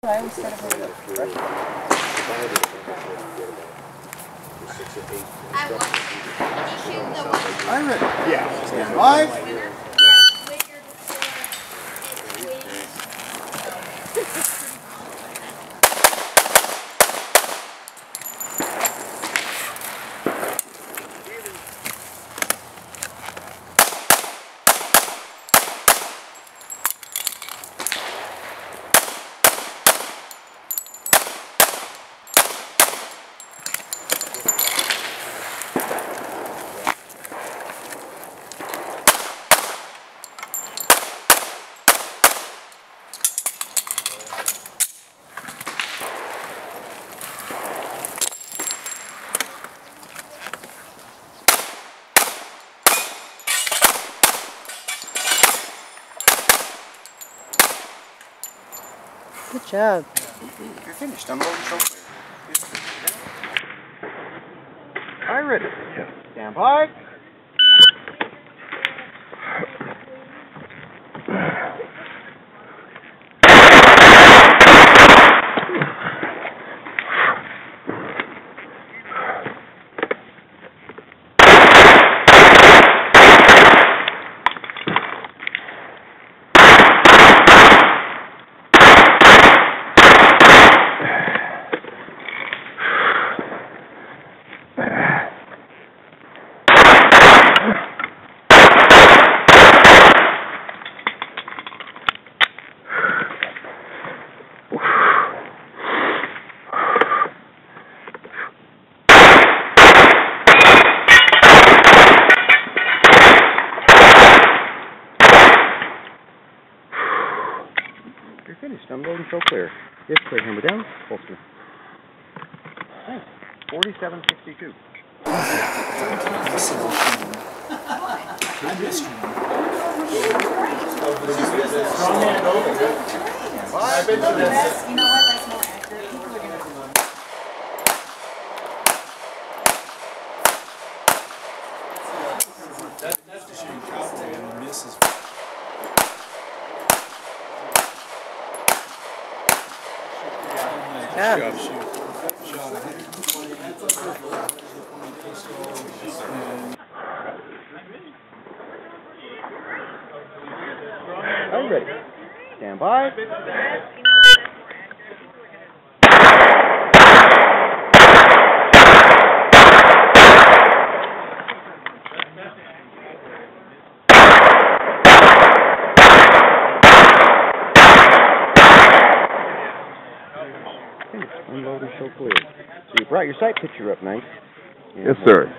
I always said it was I'm ready. Yeah. Stand by. Good job. You're finished. I'm loading so clear. I'm ready. Stand by. You're finished. I'm loading so clear. Yes, clear. Hammer down. Holster. Thanks. 4762. I missed you. Strong hand over. I've been to this. You know what? That's more accurate. People are going to That's the shooting cowboy and he misses. Yeah. I'm ready. Stand by. Unloaded so clear. So you brought your sight picture up nice. Yes, sir.